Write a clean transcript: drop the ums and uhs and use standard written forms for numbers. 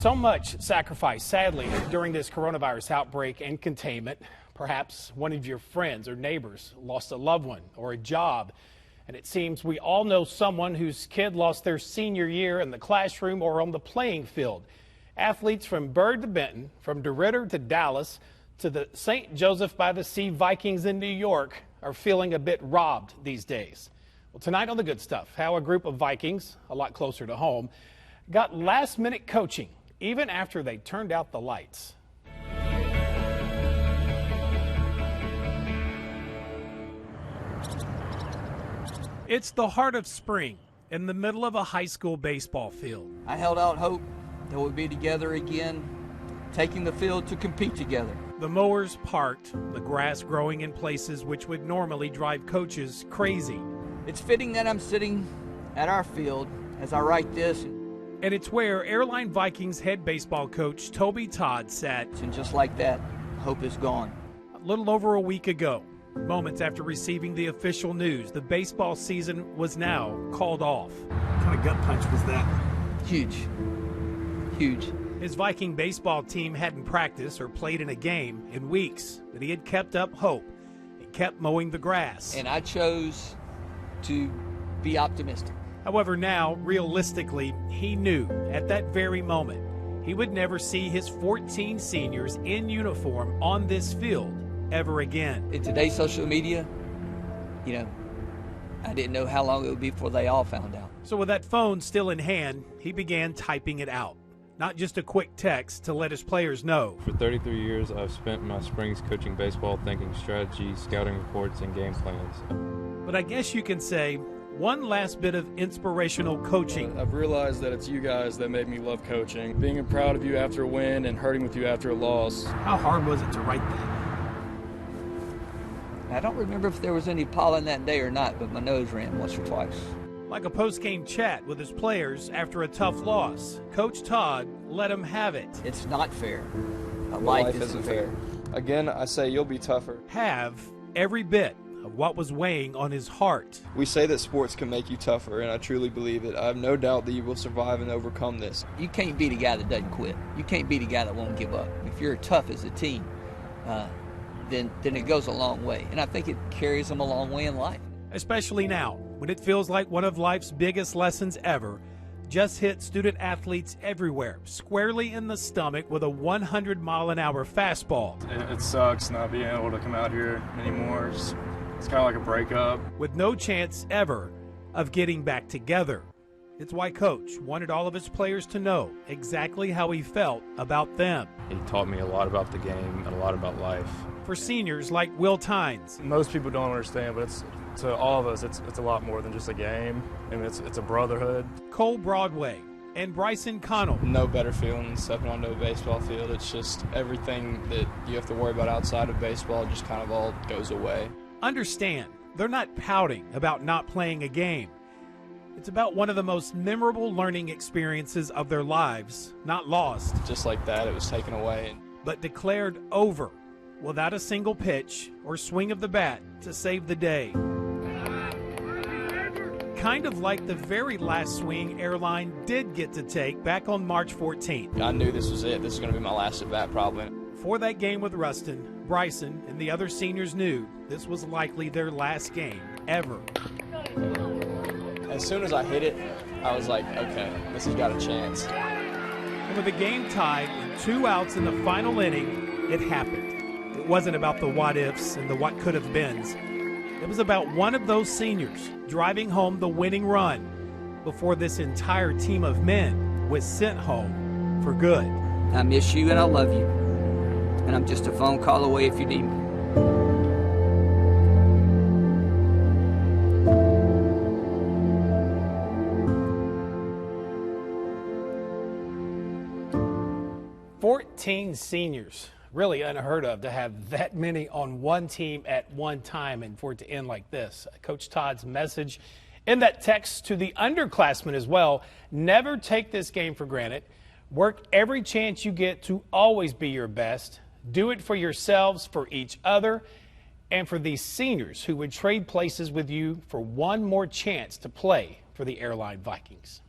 So much sacrifice, sadly, during this coronavirus outbreak and containment. Perhaps one of your friends or neighbors lost a loved one or a job. And it seems we all know someone whose kid lost their senior year in the classroom or on the playing field. Athletes from Bird to Benton, from DeRidder to Dallas, to the St. Joseph by the Sea Vikings in New York are feeling a bit robbed these days. Well, tonight on The Good Stuff, how a group of Vikings, a lot closer to home, got last-minute coaching even after they turned out the lights. It's the heart of spring in the middle of a high school baseball field. I held out hope that we'd be together again, taking the field to compete together. The mowers parked, the grass growing in places which would normally drive coaches crazy. It's fitting that I'm sitting at our field as I write this. And it's where Airline Vikings head baseball coach Toby Todd sat. And just like that, hope is gone. A little over a week ago, moments after receiving the official news, the baseball season was now called off. What kind of gut punch was that? Huge. Huge. His Viking baseball team hadn't practiced or played in a game in weeks, but he had kept up hope and kept mowing the grass. And I chose to be optimistic. However, now, realistically, he knew at that very moment he would never see his 14 seniors in uniform on this field ever again. In today's social media, I didn't know how long it would be before they all found out. So with that phone still in hand, he began typing it out. Not just a quick text to let his players know. For 33 years, I've spent my springs coaching baseball, thinking strategy, scouting reports, and game plans. But I guess you can say one last bit of inspirational coaching. I've realized that it's you guys that make me love coaching. Being proud of you after a win and hurting with you after a loss. How hard was it to write that? I don't remember if there was any pollen that day or not, but my nose ran once or twice. Like a post-game chat with his players after a tough loss, Coach Todd let him have it. It's not fair. Life isn't fair. Again, I say you'll be tougher. Have every bit of what was weighing on his heart. We say that sports can make you tougher, and I truly believe it. I have no doubt that you will survive and overcome this. You can't beat a guy that doesn't quit. You can't beat a guy that won't give up. If you're tough as a team, then it goes a long way. And I think it carries them a long way in life. Especially now, when it feels like one of life's biggest lessons ever just hit student athletes everywhere, squarely in the stomach with a 100-mile-an-hour fastball. It sucks not being able to come out here anymore. It's kind of like a breakup. With no chance ever of getting back together. It's why Coach wanted all of his players to know exactly how he felt about them. He taught me a lot about the game and a lot about life. For seniors like Will Tynes. Most people don't understand, but to all of us, it's a lot more than just a game. I mean, it's a brotherhood. Cole Broadway and Bryson Connell. No better feeling than stepping onto a baseball field. It's just everything that you have to worry about outside of baseball just kind of all goes away. Understand, they're not pouting about not playing a game. It's about one of the most memorable learning experiences of their lives, not lost. Just like that, it was taken away. But declared over, without a single pitch or swing of the bat to save the day. Kind of like the very last swing Airline did get to take back on March 14th. I knew this was it. This is going to be my last at bat probably. For that game with Ruston, Bryson and the other seniors knew this was likely their last game ever. As soon as I hit it, I was like, okay, this has got a chance. And with the game tied and 2 outs in the final inning, it happened. It wasn't about the what-ifs and the what-could-have-beens. It was about one of those seniors driving home the winning run before this entire team of men was sent home for good. I miss you and I love you. And I'm just a phone call away if you need me. "14 seniors. Really unheard of to have that many on one team at one time and for it to end like this. Coach Todd's message in that text to the underclassmen as well: never take this game for granted. Work every chance you get to always be your best. Do it for yourselves, for each other, and for these seniors who would trade places with you for one more chance to play for the Airline Vikings.